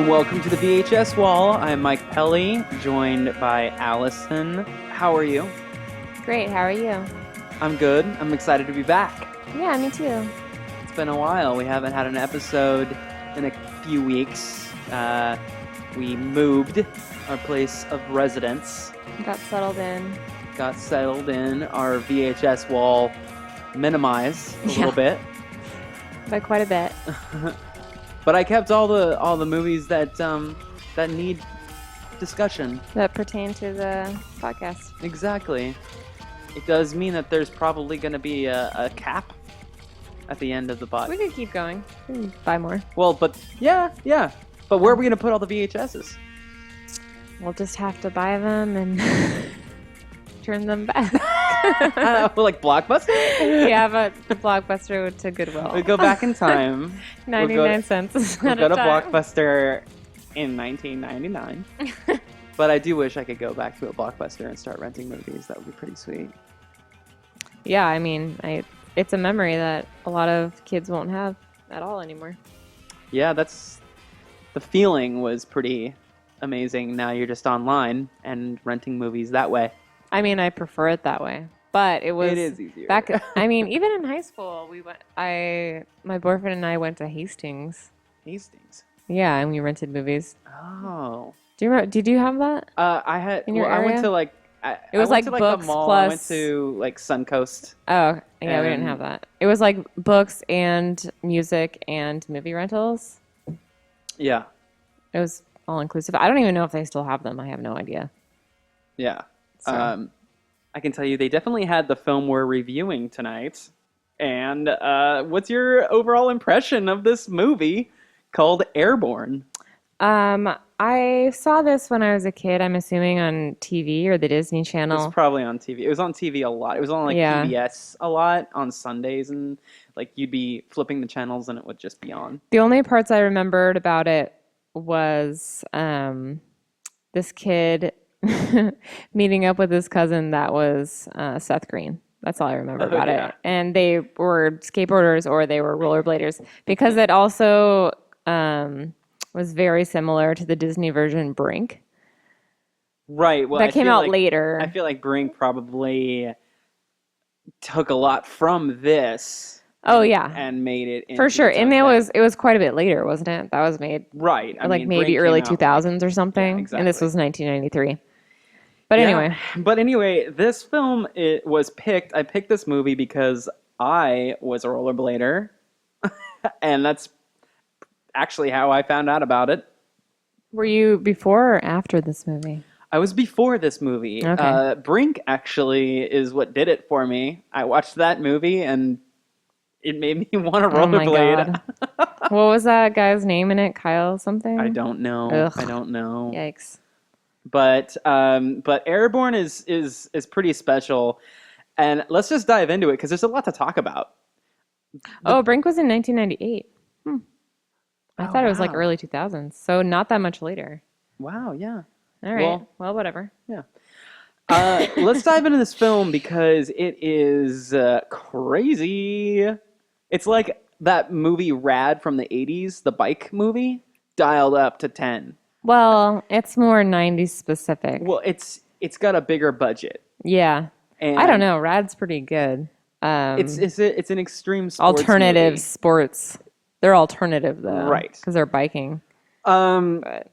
welcome to the VHS Wall. I'm Mike Pelly, joined by Allison. How are you? Great, how are you? I'm good. I'm excited to be back. Yeah, me too. It's been a while. We haven't had an episode in a few weeks. We moved our place of residence. Got settled in. Our VHS wall minimized a little bit. By quite a bit. But I kept all the movies that need discussion. That pertain to the podcast. Exactly. It does mean that there's probably going to be a cap at the end of the pod. We could keep going. We can buy more. Well, but yeah. But where are we going to put all the VHSs? We'll just have to buy them and turn them back. Like Blockbuster? Yeah, but the Blockbuster to Goodwill. We go back in time. 99 cents. We'll go to Blockbuster in 1999. But I do wish I could go back to a Blockbuster and start renting movies. That would be pretty sweet. Yeah, I mean, it's a memory that a lot of kids won't have at all anymore. Yeah, the feeling was pretty amazing. Now you're just online and renting movies that way. I mean, I prefer it that way, but it is easier. I mean, even in high school, my boyfriend and I went to Hastings. Hastings. Yeah, and we rented movies. Oh. Do you remember? Did you have that? I had. In your area? I went to like. It was like to, books the mall. plus. I went to like Suncoast. Oh, yeah, we didn't have that. It was like books and music and movie rentals. Yeah. It was all inclusive. I don't even know if they still have them. I have no idea. Yeah. So. I can tell you they definitely had the film we're reviewing tonight. And what's your overall impression of this movie called Airborne? I saw this when I was a kid, I'm assuming on TV or the Disney Channel. It's probably on TV. It was on TV a lot. It was on PBS a lot on Sundays, and like you'd be flipping the channels and it would just be on. The only parts I remembered about it was this kid meeting up with his cousin that was Seth Green. That's all I remember about it. And they were skateboarders or they were rollerbladers because it also was very similar to the Disney version Brink. Right. Well, that came out later. I feel like Brink probably took a lot from this. Oh yeah, and made it into for sure. And it was quite a bit later, wasn't it? That was made right. I mean, maybe early 2000s or something. Yeah, exactly. And this was 1993. But anyway, this film was picked. I picked this movie because I was a rollerblader, and that's actually how I found out about it. Were you before or after this movie? I was before this movie. Okay. Brink actually is what did it for me. I watched that movie and it made me want to rollerblade. Oh my God. What was that guy's name in it? Kyle something? I don't know. Ugh. I don't know. Yikes. But Airborne is pretty special, and let's just dive into it because there's a lot to talk about. Brink was in 1998. I thought it was like early 2000s, so not that much later. Wow, yeah. All right. Well, whatever. Yeah. Let's dive into this film because it is crazy. It's like that movie Rad from the 80s, the bike movie, dialed up to 10. Well, it's more 90s specific. Well, it's got a bigger budget. Yeah. And I don't know. Rad's pretty good. It's an extreme sports alternative movie. Sports. They're alternative though, right? Because they're biking. But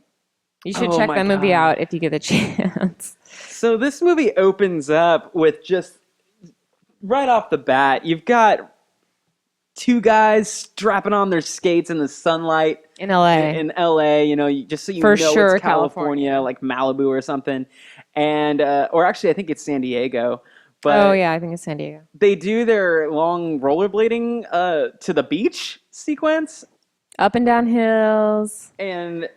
you should check that movie out if you get the chance. So this movie opens up with just right off the bat, you've got two guys strapping on their skates in the sunlight in LA. In LA, just so you For know sure, it's California, like Malibu or something, and or actually I think it's San Diego. But I think it's San Diego. They do their long rollerblading to the beach sequence. Up and down hills. And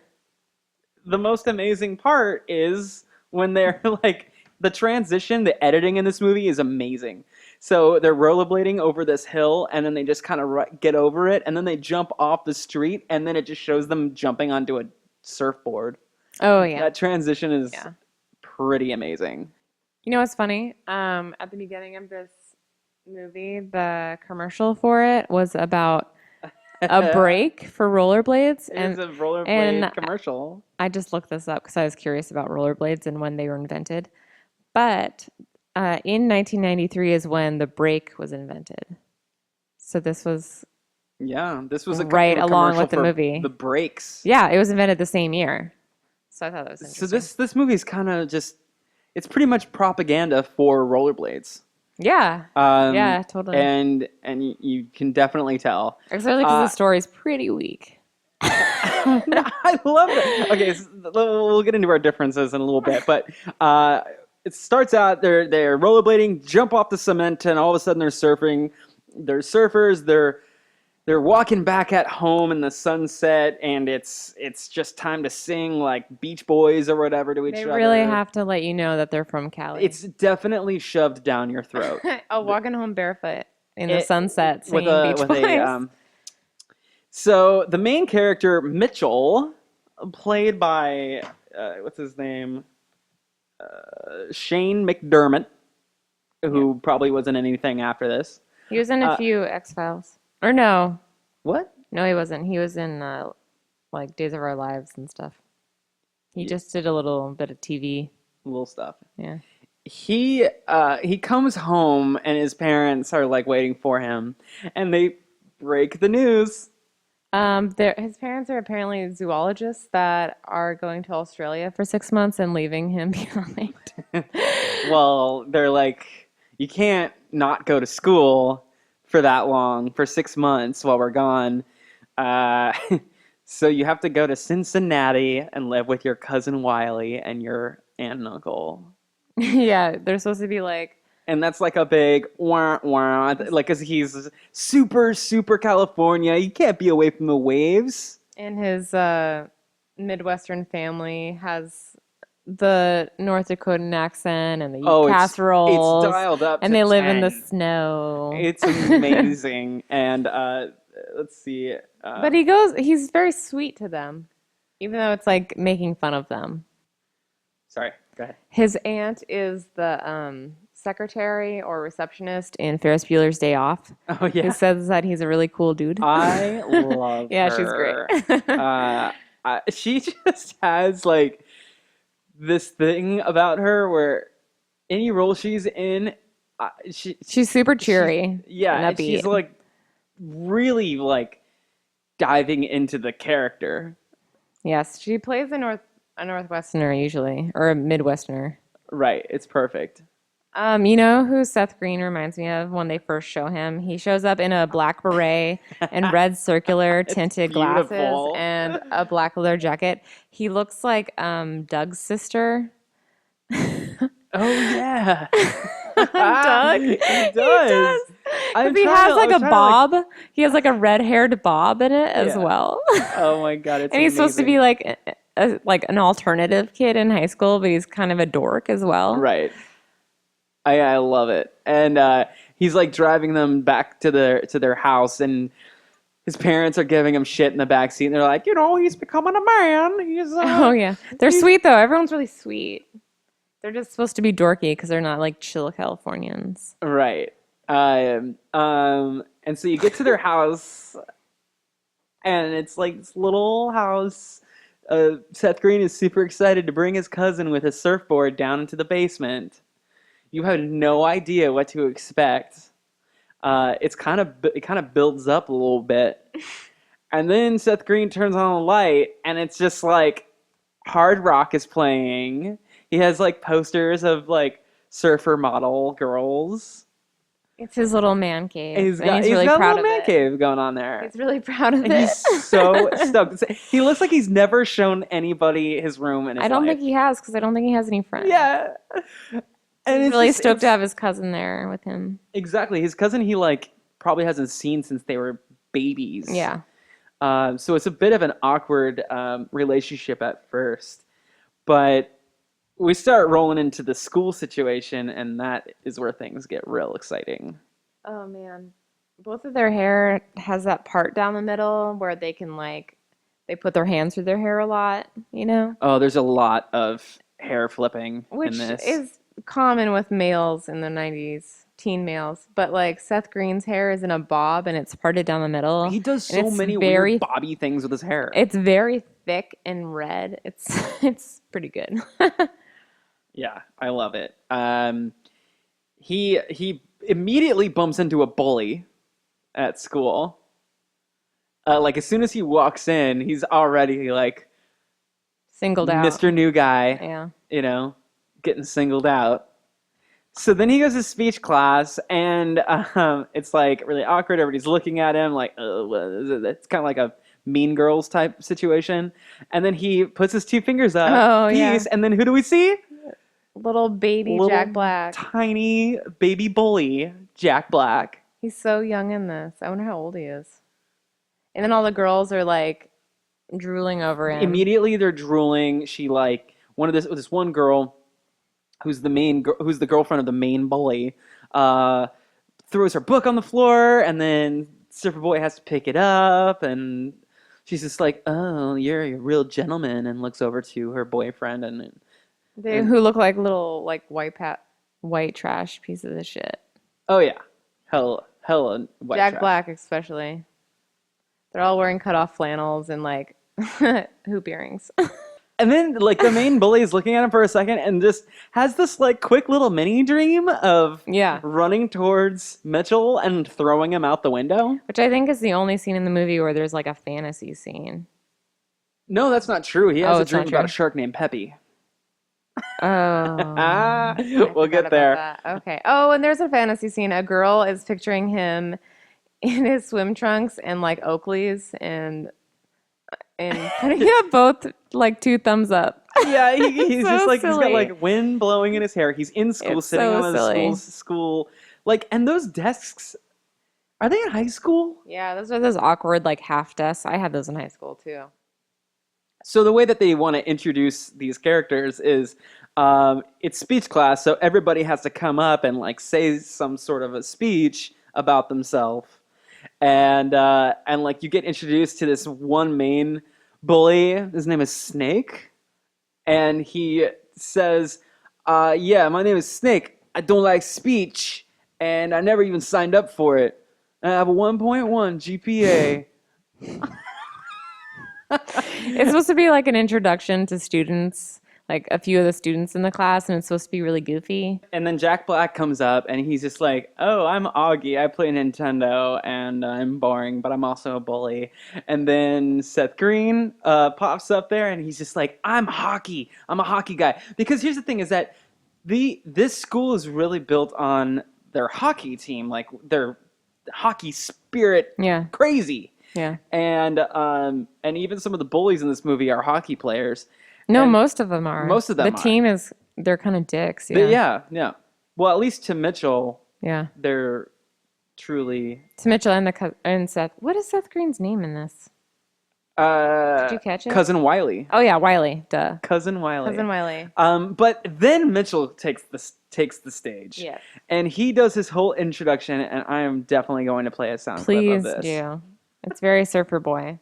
the most amazing part is when they're like, the transition, the editing in this movie is amazing. So they're rollerblading over this hill, and then they just kind of get over it, and then they jump off the street, and then it just shows them jumping onto a surfboard. Oh, yeah. That transition is pretty amazing. You know what's funny? At the beginning of this movie, the commercial for it was about a break for rollerblades, It is a and rollerblade commercial. I just looked this up because I was curious about rollerblades and when they were invented. But in 1993 is when the brake was invented. So this was Yeah, this was a right along commercial with the for movie. the brakes. Yeah, it was invented the same year. So I thought that was So interesting. this movie is kind of just it's pretty much propaganda for rollerblades. Yeah. Um, Yeah, totally. and you can definitely tell. Especially because the story's pretty weak. I love that. Okay, so we'll get into our differences in a little bit, but it starts out they're rollerblading, jump off the cement, and all of a sudden they're surfing. They're surfers. They're walking back at home in the sunset, and it's just time to sing like Beach Boys or whatever to each They other. really have to let you know that they're from Cali. It's definitely shoved down your throat. Oh, walking home barefoot in the sunset with singing a Beach with a Boys. So the main character Mitchell, played by what's his name, Shane McDermott, who probably wasn't in anything after this. He was in a few X-Files. Or no. What? No, he wasn't. He was in like Days of Our Lives and stuff. He just did a little bit of TV. Little stuff. Yeah. He comes home and his parents are like waiting for him, and they break the news. His parents are apparently zoologists that are going to Australia for 6 months and leaving him behind. Well, they're like, you can't not go to school for that long, for 6 months while we're gone. Uh, so you have to go to Cincinnati and live with your cousin Wiley and your aunt and uncle. Yeah, they're supposed to be like, And that's like a big wah wah, like, 'cause he's super, super California. You can't be away from the waves. and his Midwestern family has the North Dakotan accent and the casseroles. It's dialed up and to they live in the 10. snow. It's amazing. And let's see. But he's very sweet to them, even though it's like making fun of them. Sorry, go ahead. His aunt is the secretary or receptionist in Ferris Bueller's Day Off. Oh, yeah. Who says that he's a really cool dude. I love Yeah, her. she's great. She just has like this thing about her where any role she's in, she's super cheery. Yeah, and she's like really like diving into the character. Yes, she plays a Northwesterner usually, or a Midwesterner. Right, it's perfect. You know who Seth Green reminds me of when they first show him? He shows up in a black beret and red circular tinted glasses and a black leather jacket. He looks like Doug's sister. Oh yeah. Doug. He does. He has like a bob. He has like a red-haired bob in it as well. Oh my god, it's And he's supposed to be amazing. like an alternative kid in high school, but he's kind of a dork as well. Right. I love it. And he's like driving them back to their house, and his parents are giving him shit in the backseat, and they're like, he's becoming a man. Oh yeah, they're sweet though. Everyone's really sweet. They're just supposed to be dorky because they're not like chill Californians. Right. And so you get to their house, and it's like this little house. Seth Green is super excited to bring his cousin with his surfboard down into the basement. You have no idea what to expect. It kind of builds up a little bit, and then Seth Green turns on a light, and it's just like hard rock is playing. He has like posters of like surfer model girls. It's his little man cave. He's got a really proud little man it. cave going on there. He's really proud of And it. he's so stoked. He looks like he's never shown anybody his room in his life. I don't think he has because I don't think he has any friends. Yeah. And he's really stoked to have his cousin there with him. Exactly. His cousin he like probably hasn't seen since they were babies. Yeah. So it's a bit of an awkward relationship at first. But we start rolling into the school situation, and that is where things get real exciting. Oh, man. Both of their hair has that part down the middle where they can, like, they put their hands through their hair a lot, you know? Oh, there's a lot of hair flipping Which in this. is common with males in the 90s teen males, but like Seth Green's hair is in a bob and it's parted down the middle. He does And so many weird bobby things with his hair. It's very thick and red. It's pretty good. Yeah, I love it. He immediately bumps into a bully at school. Like as soon as he walks in, he's already like Singled out. Mr. New Guy. Yeah. You know, getting singled out. So then he goes to speech class, and it's like really awkward. Everybody's looking at him like, it's kind of like a Mean Girls type situation. And then he puts his two fingers up, and then who do we see? Little baby Jack Black. Tiny baby bully, Jack Black. He's so young in this. I wonder how old he is. And then all the girls are like drooling over him. Immediately they're drooling. She like, this one girl who's the girlfriend of the main bully, throws her book on the floor, and then Superboy has to pick it up, and she's just like, "Oh, you're a real gentleman," and looks over to her boyfriend, who look like little like white trash pieces of shit. Oh yeah, hella white Jack trash. Black especially. They're all wearing cut-off flannels and like hoop earrings. And then, like, the main bully is looking at him for a second and just has this, like, quick little mini dream of running towards Mitchell and throwing him out the window. Which I think is the only scene in the movie where there's, like, a fantasy scene. No, that's not true. He has a dream about a shark named Peppy. Oh. We'll get there. Okay. Oh, and there's a fantasy scene. A girl is picturing him in his swim trunks and, like, Oakleys and putting up both like 2 thumbs up. Yeah, he's so just like silly. He's got like wind blowing in his hair. He's in school, it's sitting so on his school. Like, and those desks, are they in high school? Yeah, those are those awkward like half desks. I had those in high school too. So the way that they want to introduce these characters is it's speech class, so everybody has to come up and like say some sort of a speech about themselves. And like you get introduced to this one main bully. His name is Snake, and he says, "Yeah, my name is Snake. I don't like speech, and I never even signed up for it. I have a 1.1 GPA." It's supposed to be like an introduction to students, like a few of the students in the class, and it's supposed to be really goofy. And then Jack Black comes up, and he's just like, "Oh, I'm Augie. I play Nintendo, and I'm boring, but I'm also a bully." And then Seth Green pops up there, and he's just like, "I'm hockey. I'm a hockey guy." Because here's the thing: is that this school is really built on their hockey team, like their hockey spirit. Yeah, crazy. Yeah, and even some of the bullies in this movie are hockey players. No, most of them are. Most of them The team is, they're kind of dicks. Yeah. Yeah. Well, at least to Mitchell, yeah, they're truly... To Mitchell and Seth. What is Seth Green's name in this? Did you catch it? Cousin Wiley. Oh, yeah, Wiley. Duh. Cousin Wiley. Cousin Wiley. But then Mitchell takes the stage. Yes. And he does his whole introduction, and I am definitely going to play a sound clip of this. Please do. It's very Surfer Boy.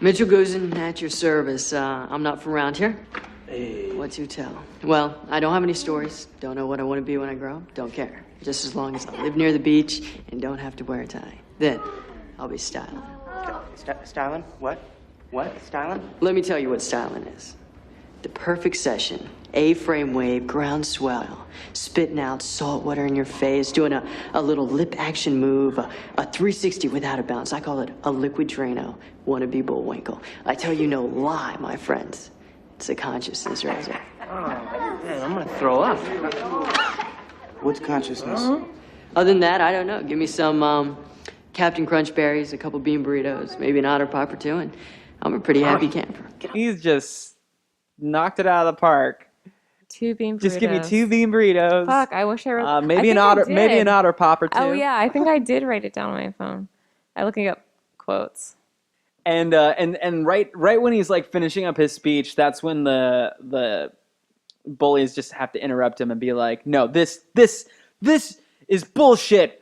Mitchell Guzin, at your service. I'm not from around here. Hey. What you tell? Well, I don't have any stories. Don't know what I want to be when I grow up. Don't care. Just as long as I live near the beach and don't have to wear a tie. Then, I'll be styling. Styling? What? What? Styling? Let me tell you what styling is. The perfect session. A-frame wave, groundswell, spitting out salt water in your face, doing a little lip action move, a 360 without a bounce. I call it a liquid Drano, wannabe Bullwinkle. I tell you no lie, my friends. It's a consciousness right there. Oh, man, I'm gonna throw up. What's consciousness? Other than that, I don't know. Give me some Captain Crunch berries, a couple bean burritos, maybe an otter pop or two, and I'm a pretty happy camper. He's just knocked it out of the park. 2 bean burritos. Just give me 2 bean burritos. Fuck, I wish I wrote. Maybe an otter pop or 2. Oh yeah, I think I did write it down on my phone. I'm looking up quotes. And right when he's like finishing up his speech, that's when the bullies just have to interrupt him and be like, "No, this is bullshit.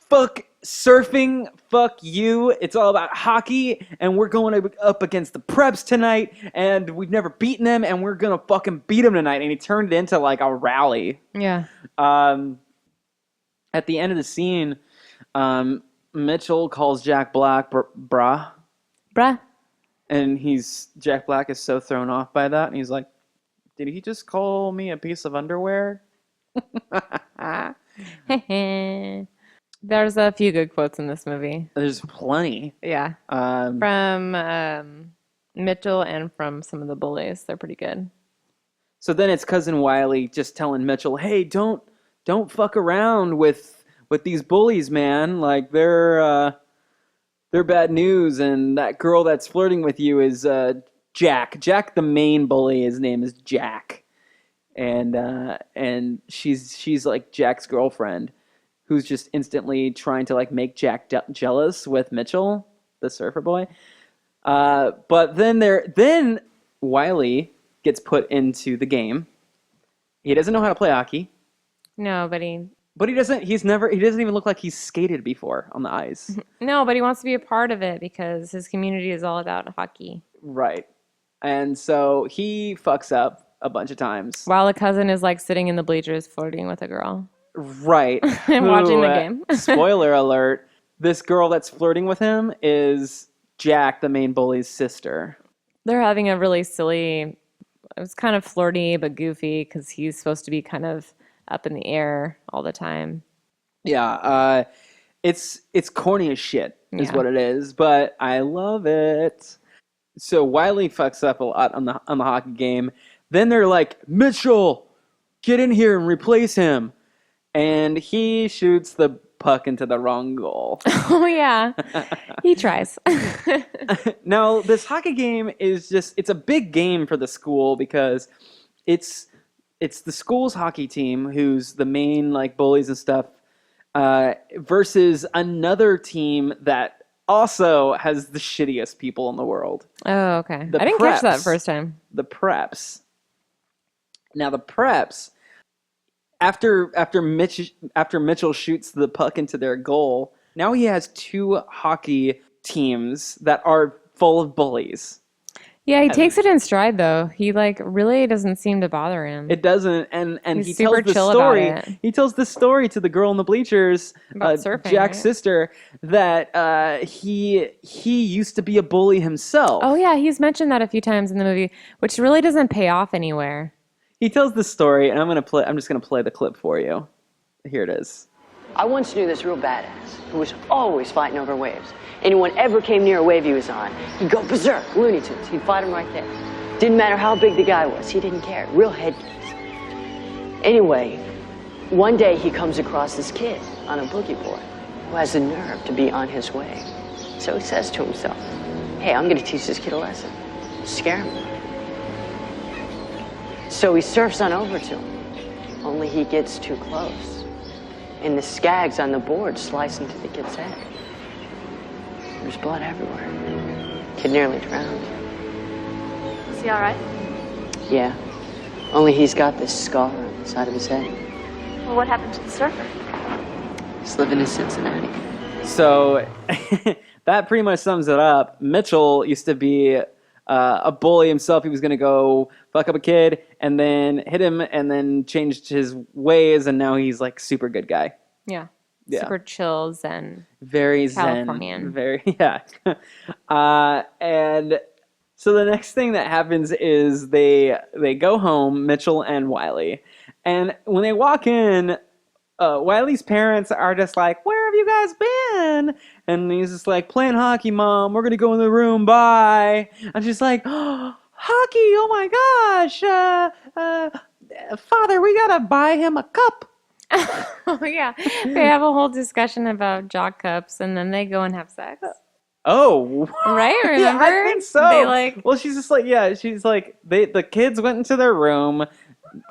Fuck surfing, fuck you. It's all about hockey, and we're going up against the preps tonight, and we've never beaten them, and we're gonna fucking beat them tonight." And he turned it into like a rally. Yeah. At the end of the scene, Mitchell calls Jack Black brah, Bruh. and Jack Black is so thrown off by that, and he's like, "Did he just call me a piece of underwear?" There's a few good quotes in this movie. There's plenty. Yeah. From Mitchell and from some of the bullies. They're pretty good. So then it's Cousin Wiley just telling Mitchell, "Hey, don't fuck around with these bullies, man. Like they're bad news, and that girl that's flirting with you is Jack. Jack, the main bully. His name is Jack, and she's like Jack's girlfriend, who's just instantly trying to like make Jack jealous with Mitchell, the surfer boy. But then Wiley gets put into the game. He doesn't know how to play hockey. No, but he doesn't even look like he's skated before on the ice. No, but he wants to be a part of it because his community is all about hockey. Right. And so he fucks up a bunch of times. While a cousin is like sitting in the bleachers flirting with a girl. Right. And watching the game. Spoiler alert, this girl that's flirting with him is Jack, the main bully's sister. They're having a really silly, it was kind of flirty but goofy because he's supposed to be kind of up in the air all the time. Yeah, it's corny as shit is Yeah. what it is, but I love it. So Wiley fucks up a lot on the hockey game. Then they're like, "Mitchell, get in here and replace him." And he shoots the puck into the wrong goal. Oh yeah. He tries. Now, this hockey game it's a big game for the school because it's the school's hockey team who's the main like bullies and stuff versus another team that also has the shittiest people in the world. Oh, okay. I didn't Preps. catch that first time. The Preps. Now the Preps, after Mitchell shoots the puck into their goal, now he has two hockey teams that are full of bullies. Yeah, he takes it in stride though. He like really doesn't seem to bother him. It doesn't, and He's he super tells the chill story. about it. He tells the story to the girl in the bleachers, About surfing, Jack's right? sister, that he used to be a bully himself. Oh yeah, he's mentioned that a few times in the movie, which really doesn't pay off anywhere. He tells the story, and I'm just gonna play the clip for you. Here it is. I once knew this real badass who was always fighting over waves. Anyone ever came near a wave he was on, he'd go berserk, Looney Tunes. He'd fight him right there. Didn't matter how big the guy was. He didn't care. Real head case. Anyway, one day he comes across this kid on a boogie board who has the nerve to be on his wave. So he says to himself, "Hey, I'm going to teach this kid a lesson. Scare him." So he surfs on over to him. Only he gets too close. And the skags on the board slice into the kid's head. There's blood everywhere. Kid nearly drowned. Is he all right? Yeah. Only he's got this scar on the side of his head. Well, what happened to the surfer? He's living in Cincinnati. So that pretty much sums it up. Mitchell used to be a bully himself. He was going to go fuck up a kid and then hit him and then changed his ways, and now he's like super good guy. Yeah. Yeah. Super chill zen. Very zen. Californian. Very, yeah. And so the next thing that happens is they go home, Mitchell and Wiley. And when they walk in, Wiley's parents are just like, "Where have you guys been?" And he's just like, "Playing hockey, Mom. We're going to go in the room. Bye." And she's like, "Oh, hockey. Oh my gosh. Father, we got to buy him a cup." Oh yeah. They have a whole discussion about jock cups and then they go and have sex. Oh. Right? Yeah, Remember? I think so. They like Well, she's just like, yeah, she's like, the kids went into their room.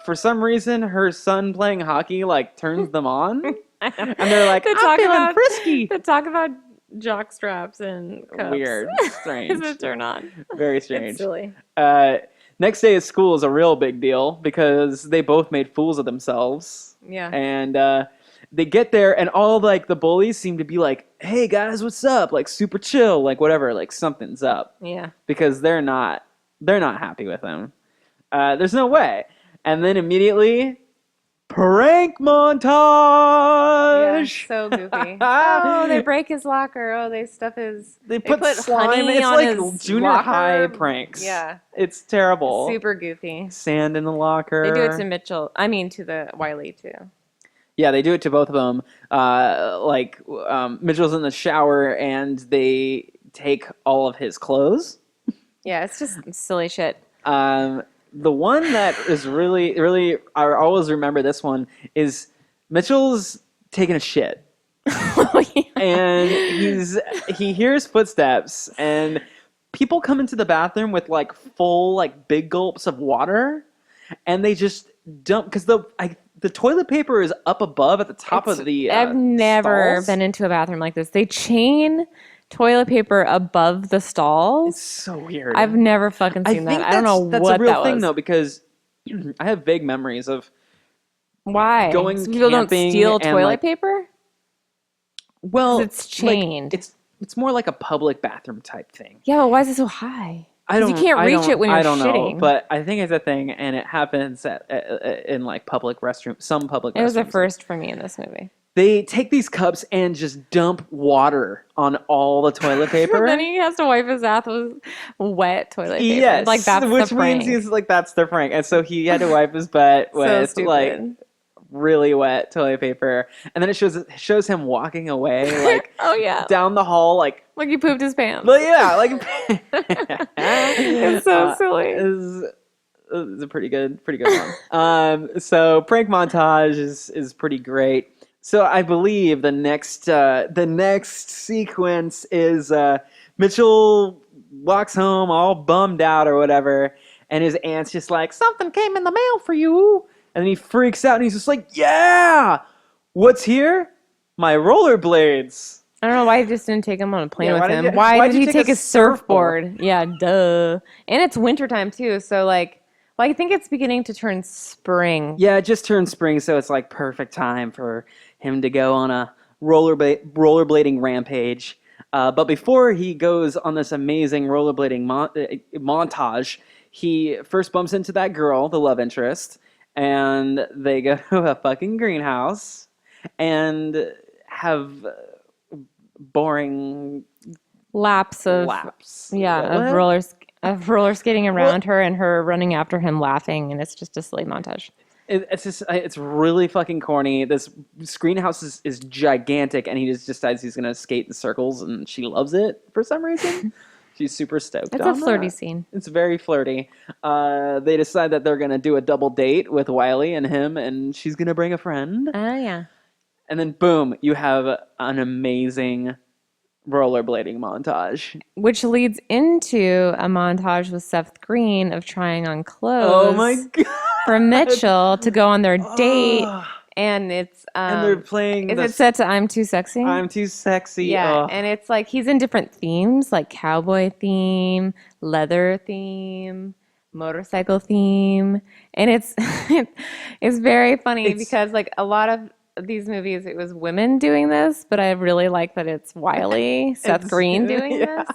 For some reason, her son playing hockey, like, turns them on. And they're like, "I'm feeling frisky." They talk about jock straps and cups. Weird. Strange. Is it turn on? Very strange. It's silly. Next day at school is a real big deal because they both made fools of themselves. Yeah. And they get there, and all like the bullies seem to be like, "Hey guys, what's up?" Like super chill, like whatever, like something's up. Yeah. Because they're not happy with him. There's no way. And then immediately prank Yeah, montage. so goofy. Oh, they break his locker. Oh, they stuff his. They put slime. honey It's on like his junior locker. high pranks. Yeah, It's terrible. super goofy. Sand in the locker. They do it to Mitchell. I mean, to the Wiley too. Yeah, they do it to both of them. Mitchell's in the shower and they take all of his clothes. Yeah, it's just silly shit. The one that is really, really, I always remember this one is Mitchell's taking a shit. Oh, yeah. And he hears footsteps and people come into the bathroom with like full like big gulps of water and they just dump because the toilet paper is up above at the top of the I've never stalls. been into a bathroom like this. They chain toilet paper above the stalls. It's so weird. I've never fucking seen that. I don't know that's what a real that thing was. though because I have vague memories of Why? going So people don't camping steal and, toilet like, paper? well, 'Cause it's chained. Like, it's more like a public bathroom type thing. Yeah, but why is it so high? I don't. You can't reach it when you're I don't shitting. know, but I think it's a thing, and it happens in like public restrooms. Some public. It was a restrooms. first for me in this movie. They take these cups and just dump water on all the toilet paper. Then he has to wipe his ass with wet toilet paper. Yes, Like that's which the prank. means he's like that's the prank, and so he had to wipe his butt So with stupid. like really wet toilet paper, and then it shows him walking away like Oh yeah, down the hall like. like he pooped his pants. But yeah, like It's so silly. It's a pretty good one. So prank montage is pretty great. So I believe the next sequence is Mitchell walks home all bummed out or whatever, and his aunt's just like, something came in the mail for you, and then he freaks out and he's just like, yeah, what's here? My rollerblades. I don't know why he just didn't take him on a plane Yeah, with him. why'd Why did you he take take a his surfboard? Yeah, duh. And it's wintertime too, so like, well, I think it's beginning to turn spring. Yeah, it just turned spring, so it's like perfect time for him to go on a rollerblading rampage. But before he goes on this amazing rollerblading montage, he first bumps into that girl, the love interest, and they go to a fucking greenhouse and have boring Laps of laps. yeah, of roller skating around her and her running after him laughing, and it's just a silly montage. It's really fucking corny. This greenhouse is gigantic, and he just decides he's gonna skate in circles, and she loves it for some reason. She's super stoked. It's a on flirty that. scene. It's very flirty. They decide that they're gonna do a double date with Wiley and him, and she's gonna bring a friend. Oh yeah. And then boom, you have an amazing rollerblading montage. Which leads into a montage with Seth Green of trying on clothes. Oh my god! For Mitchell to go on their date, and it's And they're playing. Is it set to "I'm Too Sexy"? I'm too sexy. Yeah, Oh. and it's like he's in different themes, like cowboy theme, leather theme, motorcycle theme, and it's it's very funny because like a lot of these movies, it was women doing this, but I really like that it's Wiley, Seth Green doing this.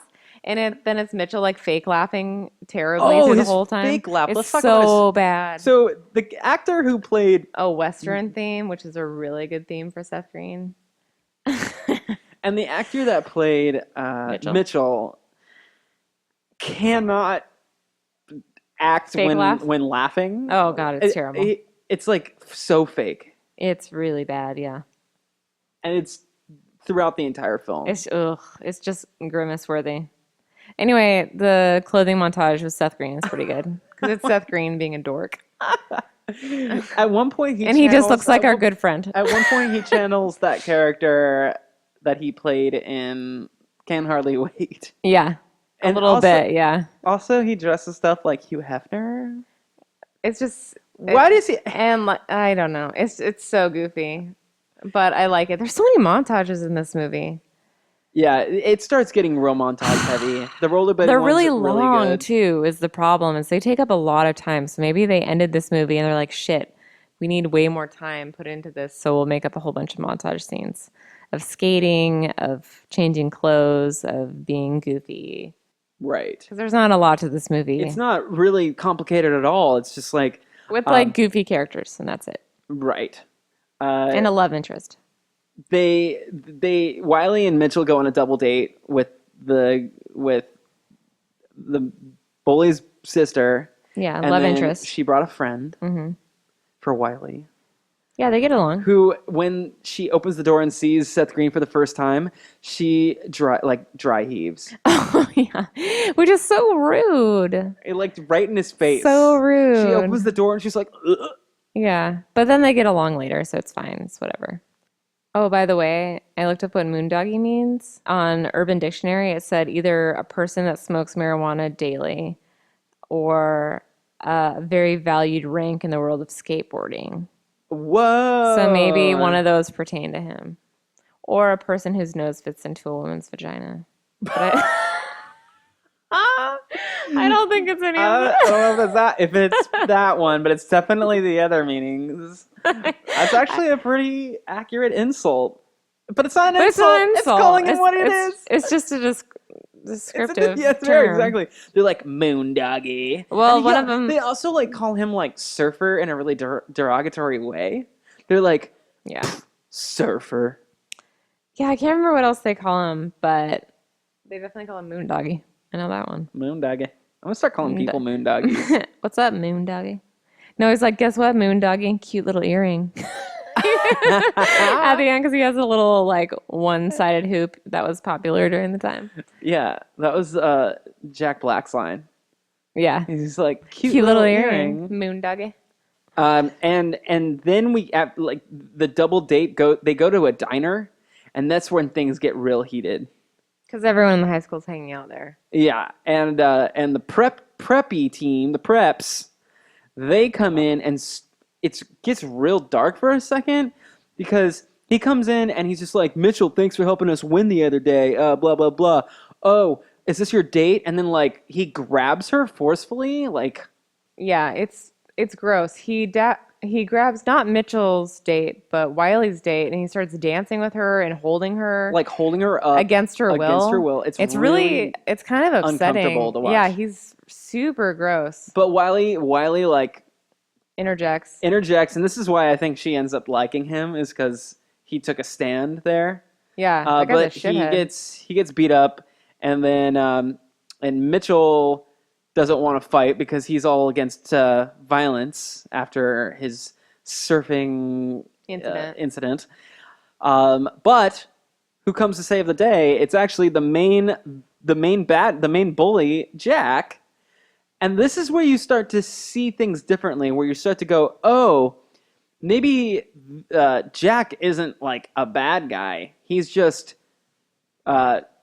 And then it's Mitchell like fake laughing terribly through the his whole time. fake laugh. Let's It's talk about so bad. So the actor who played A Western theme, which is a really good theme for Seth Green. and the actor that played Mitchell cannot act Fake laugh? when laughing. Oh god, it's terrible. It's like so fake, It's really bad, yeah. and it's throughout the entire film. It's just grimace worthy. Anyway, the clothing montage with Seth Green is pretty good because it's Seth Green being a dork, At one point, he just looks like our good friend. At one point, he channels that character that he played in Can Hardly Wait. Yeah, a And little also- bit, yeah. Also, he dresses stuff like Hugh Hefner. It's just Why does he? and like, I don't know. It's so goofy, but I like it. There's so many montages in this movie. Yeah, it starts getting real montage heavy. The rollerblading They're ones really are long good. too. Is the problem? Is they take up a lot of time. So maybe they ended this movie and they're like, shit, we need way more time put into this. So we'll make up a whole bunch of montage scenes of skating, of changing clothes, of being goofy. Right. Because there's not a lot to this movie. It's not really complicated at all. It's just like With like goofy characters, and that's it. Right. And a love interest. Wiley and Mitchell go on a double date with the bully's sister. Yeah, and love then interest. She brought a friend for Wiley. Yeah, they get along. Who, when she opens the door and sees Seth Green for the first time, she dry heaves. Oh, yeah. Which is so rude. Like right in his face. So rude. She opens the door and she's like, ugh. Yeah, but then they get along later, so it's fine. It's whatever. Oh, by the way, I looked up what moondoggy means. On Urban Dictionary, it said either a person that smokes marijuana daily or a very valued rank in the world of skateboarding. Whoa. So maybe one of those pertain to him. Or a person whose nose fits into a woman's vagina. But I don't think it's any of that. I don't know if it's that one, but it's definitely the other meanings. That's actually a pretty accurate insult. But it's not an insult. It's calling him what it is. It's just a descriptive Yes, term. exactly. They're like moondoggy. Well, and one of them... They also like call him like surfer in a really derogatory way. They're like, yeah, surfer. Yeah, I can't remember what else they call him, but they definitely call him moondoggy. I know that one. Moondoggy. I'm gonna start calling people moondoggies. What's up, moondoggy? No, he's like, guess what, moondoggy? Cute little earring. At the end, because he has a little like one-sided hoop that was popular during the time. Yeah, that was Jack Black's line. Yeah, he's like cute little earring, moondoggy. And then we at like the double date they go to a diner, and that's when things get real heated. Because everyone in the high school's hanging out there. Yeah, and the preppy team, the preps, they come in and it gets real dark for a second because he comes in and he's just like, Mitchell, thanks for helping us win the other day. Blah blah blah. Oh, is this your date? And then like he grabs her forcefully, like. Yeah, it's gross. He grabs not Mitchell's date, but Wiley's date, and he starts dancing with her and holding her, like holding her up against her will. Against her will. It's really it's kind of upsetting. Uncomfortable to watch. Yeah, he's super gross. But Wiley like interjects, and this is why I think she ends up liking him is because he took a stand there. Yeah, but he gets beat up, and then and Mitchell doesn't want to fight because he's all against violence after his surfing incident. But who comes to save the day? It's actually the main bully, Jack. And this is where you start to see things differently, where you start to go, oh, maybe Jack isn't like a bad guy. He's just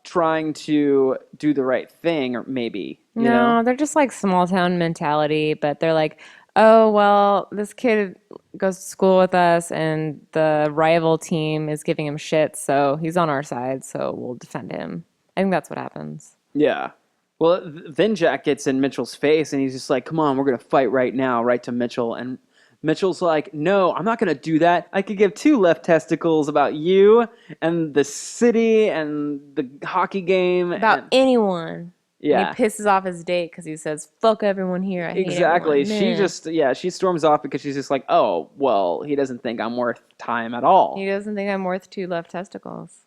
trying to do the right thing, or maybe. You know? They're just like small town mentality, but they're like, oh, well, this kid goes to school with us and the rival team is giving him shit, so he's on our side, so we'll defend him. I think that's what happens. Yeah. Well, then Jack gets in Mitchell's face and he's just like, come on, we're going to fight right now, right to Mitchell. And Mitchell's like, no, I'm not going to do that. I could give two left testicles about you and the city and the hockey game. About anyone. Yeah. And he pisses off his date because he says, fuck everyone here. I hate exactly. everyone. She storms off because she's just like, oh, well, he doesn't think I'm worth time at all. He doesn't think I'm worth two left testicles.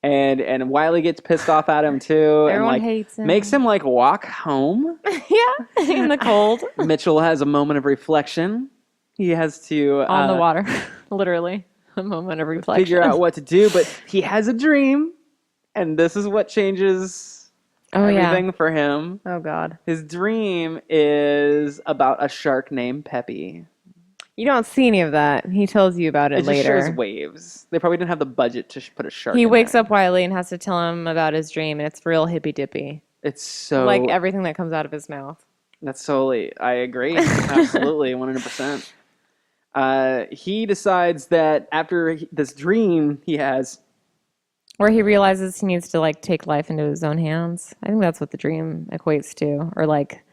And Wiley gets pissed off at him too. Everyone and hates him. Makes him like walk home. Yeah, in the cold. Mitchell has a moment of reflection. He has to on the water, literally a moment of reflection. Figure out what to do, but he has a dream, and this is what changes everything for him. Oh God, his dream is about a shark named Peppy. You don't see any of that. He tells you about it later. It just shows waves. They probably didn't have the budget to put a shark. He wakes there. up Wiley and has to tell him about his dream, and it's real hippy dippy. It's so like everything that comes out of his mouth. That's totally. I agree. Absolutely, 100%. He decides that after this dream he has, where he realizes he needs to like take life into his own hands. I think that's what the dream equates to, or like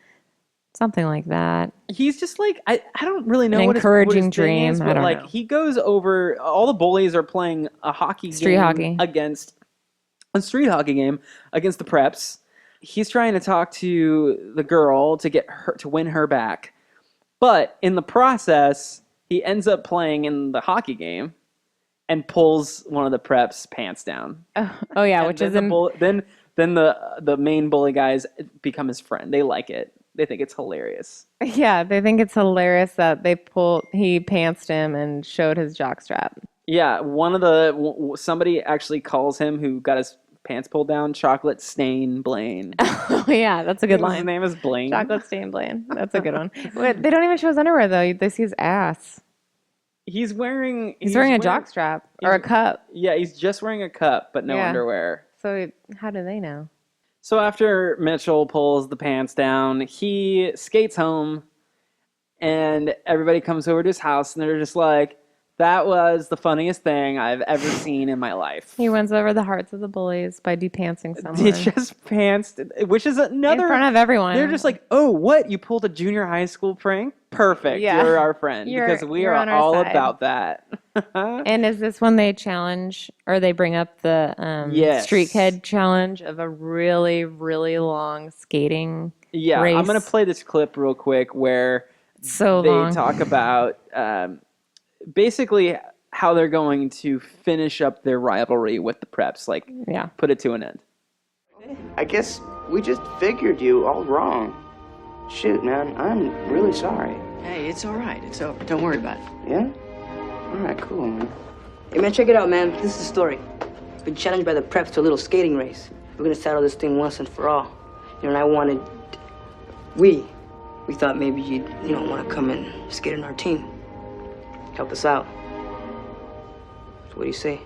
something like that. He's just like I don't really know an what encouraging his dream. Is, but I don't like know. He goes over. All the bullies are playing a street hockey against a street hockey game against the preps. He's trying to talk to the girl to get her to win her back, but in the process, he ends up playing in the hockey game and pulls one of the preps' pants down. Oh yeah, And which then is then the main bully guys become his friend. They like it. They think it's hilarious. yeah, they think it's hilarious that he pantsed him and showed his jockstrap. Yeah, somebody actually calls him who got his pants pulled down Chocolate Stain Blaine. Oh yeah, that's a good His line. name is Blaine. Chocolate stain Blaine. That's a good one. Wait, they don't even show his underwear though. They see his ass. He's wearing He's wearing a jockstrap or a cup. Yeah, he's just wearing a cup but no Yeah. underwear. So how do they know? So after Mitchell pulls the pants down, he skates home and everybody comes over to his house and they're just like, that was the funniest thing I've ever seen in my life. He wins over the hearts of the bullies by depantsing someone. He just pantsed, which is another... In front of everyone. They're just like, oh, what? You pulled a junior high school prank? Perfect. Yeah. You're our friend. Because we you're are on our all side. about that. And is this when they challenge or they bring up the Yes. street kid challenge of a really, really long skating Yeah, race? I'm going to play this clip real quick where So they long. talk about basically how they're going to finish up their rivalry with the preps, like Yeah. put it to an end. I guess we just figured you all wrong. Shoot, man, I'm really sorry. Hey, it's all right. It's over. Don't worry about it. Yeah? All right, cool, man. Hey, man, check it out, man. This is the story. Been challenged by the preps to a little skating race. We're gonna settle this thing once and for all. You know, and I wanted... We thought maybe you'd, want to come and skate on our team. Help us out. So what do you say?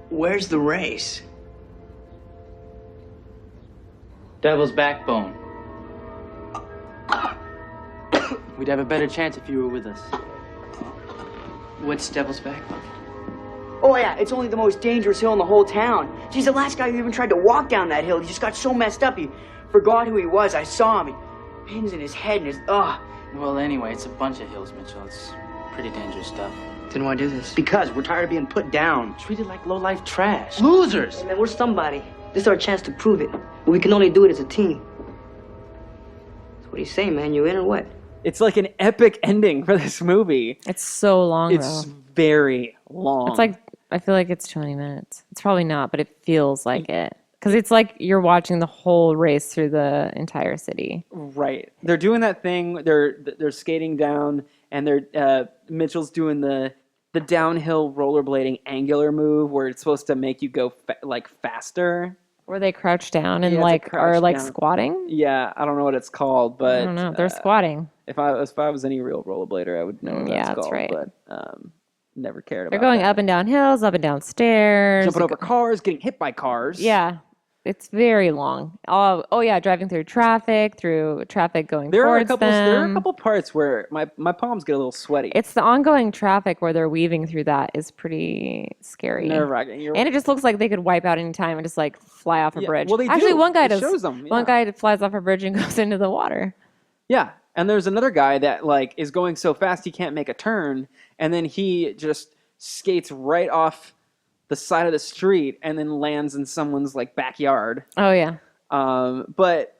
Where's the race? Devil's Backbone. We'd have a better chance if you were with us. What's Devil's Backbone? Oh, yeah, it's only the most dangerous hill in the whole town. Geez, the last guy who even tried to walk down that hill, he just got so messed up, he forgot who he was. I saw him. He pins in his head and his... Well, anyway, it's a bunch of hills, Mitchell. It's pretty dangerous stuff. Then why do this? Because we're tired of being put down. Treated like low-life trash. Losers! Man, we're somebody. This is our chance to prove it. But we can only do it as a team. So what do you say, man? You in or what? It's like an epic ending for this movie. It's so long It's though. very long. It's like, I feel like it's 20 minutes. It's probably not, but it feels like it. Because it's like you're watching the whole race through the entire city. Right. They're doing that thing. They're skating down, and Mitchell's doing the downhill rollerblading angular move where it's supposed to make you go faster. Where they crouch down and Yeah, it's a are crouch down. squatting. Yeah, I don't know what it's called, but I don't know. They're squatting. If I was any real rollerblader, I would know what Yeah, that's that's called. right. But never cared They're about going that. up and down hills, up and down stairs. Jumping over cars, getting hit by cars. Yeah. It's very long. Oh yeah, driving through traffic going There are a towards couple. There are a them. couple parts where my palms get a little sweaty. It's the ongoing traffic where they're weaving through that is pretty scary. nerve-wracking. And it just looks like they could wipe out any time and just fly off a Yeah, bridge. well, they Actually, do. one guy It does. shows them, One yeah. guy flies off a bridge and goes into the water. Yeah, and there's another guy that is going so fast he can't make a turn, and then he just skates right off the side of the street and then lands in someone's backyard. Oh yeah. But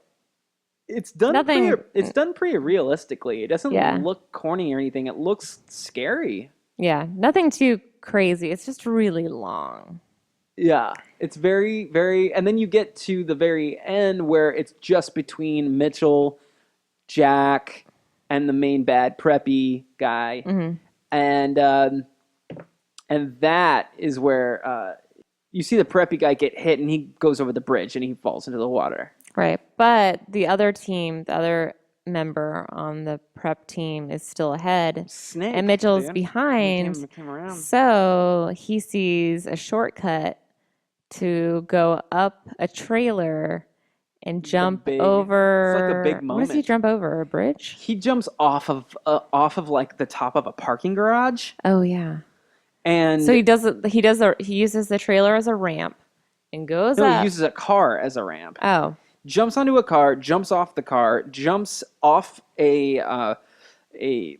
it's done. Nothing- It's done pretty realistically. It doesn't Yeah. look corny or anything. It looks scary. Yeah. Nothing too crazy. It's just really long. Yeah, it's very, very, and then you get to the very end where it's just between Mitchell, Jack, and the main bad preppy guy, and that is where you see the preppy guy get hit, and he goes over the bridge and he falls into the water. Right. But the other team, the other member on the prep team is still ahead. Snake, And Mitchell's dude. behind. He came around. So he sees a shortcut to go up a trailer and jump over. It's like a big What does he moment. jump over? A bridge? He jumps off of the top of a parking garage, Oh yeah. and So he uses the trailer as a ramp and goes no, up. he uses a car as a ramp. Oh. Jumps onto a car, jumps off the car, jumps off a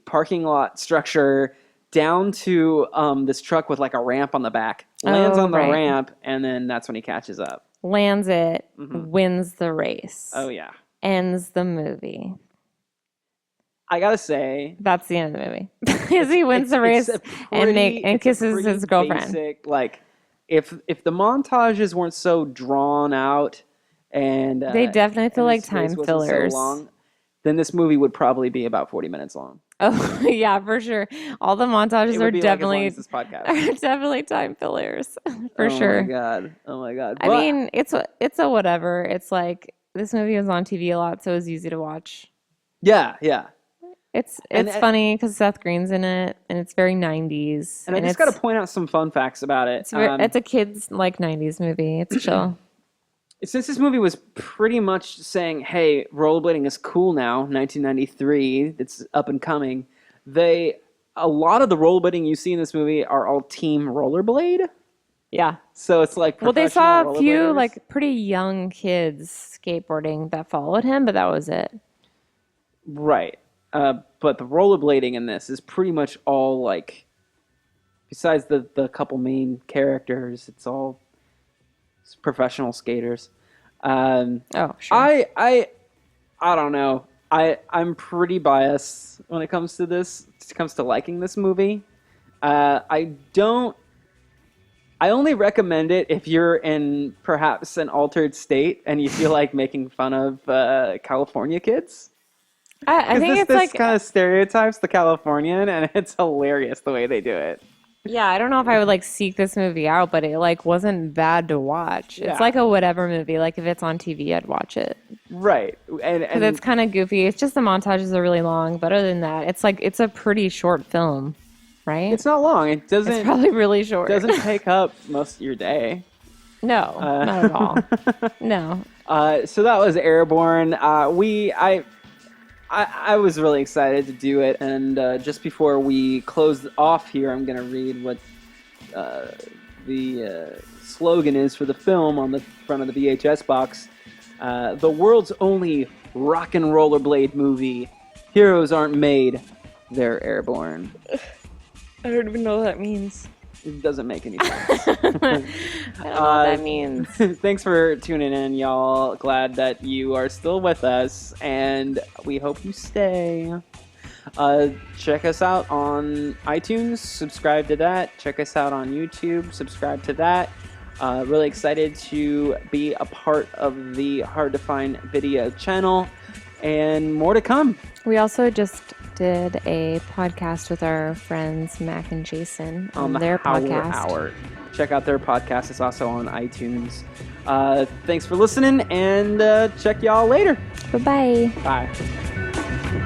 parking lot structure down to this truck with a ramp on the back, lands Oh, on the right. ramp, and then that's when he catches up. Lands it, wins the race. Oh yeah. Ends the movie. I gotta say, That's the end of the movie. As he wins the race and kisses his girlfriend. Basic, like, if the montages weren't so drawn out and They definitely feel like this time race wasn't fillers. so long, then this movie would probably be about 40 minutes long. Oh yeah, for sure. All the montages It are would be definitely like as long as this podcast. are definitely time fillers for sure. Oh my god. I mean, it's a whatever. It's like this movie was on TV a lot, so it was easy to watch. yeah. It's And funny because Seth Green's in it, and it's very 90s. And I just got to point out some fun facts about it. It's a kids like 90s movie. It's chill. Since this movie was pretty much saying, "Hey, rollerblading is cool now," 1993, it's up and coming. A lot of the rollerblading you see in this movie are all team rollerblade. Yeah. So it's like Well, they saw a professional few rollerbladers. like pretty young kids skateboarding that followed him, but that was it. Right. But the rollerblading in this is pretty much all like, besides the couple main characters, it's all professional skaters. Oh, sure. I don't know. I'm pretty biased when it comes to this. It comes to liking this movie. I only recommend it if you're in perhaps an altered state and you feel like making fun of California kids. I think it's this like kind of stereotypes the Californian, and it's hilarious the way they do it. yeah, I don't know if I would like seek this movie out, but it like wasn't bad to watch. Yeah. It's like a whatever movie. Like if it's on TV, I'd watch it Right, and because it's kind of goofy. It's just the montages are really long, but other than that, it's like it's a pretty short film, right? it's not long. It doesn't It's probably really short. doesn't take up most of your day. No, not at all. No. So that was Airborne. I was really excited to do it, and just before we close off here, I'm going to read what the slogan is for the film on the front of the VHS box. The world's only rock and rollerblade movie. Heroes aren't made, they're airborne. I don't even know what that means. It doesn't make any sense. I don't know what that means. Thanks for tuning in, y'all. Glad that you are still with us, and we hope you stay. Check us out on iTunes. Subscribe to that. Check us out on YouTube. Subscribe to that. Really excited to be a part of the Hard to Find video channel, and more to come. We also just did a podcast with our friends Mac and Jason on the their Hour podcast. Hour. Check out their podcast. It's also on iTunes. Thanks for listening, and check y'all later. Bye-bye. Bye.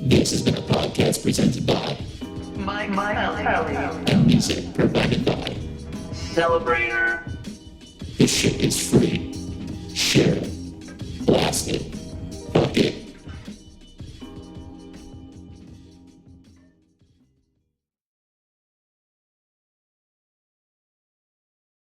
This has been a podcast presented by Mike Kelly. music provided by Celebrator. This shit is free. Share it. Blast it.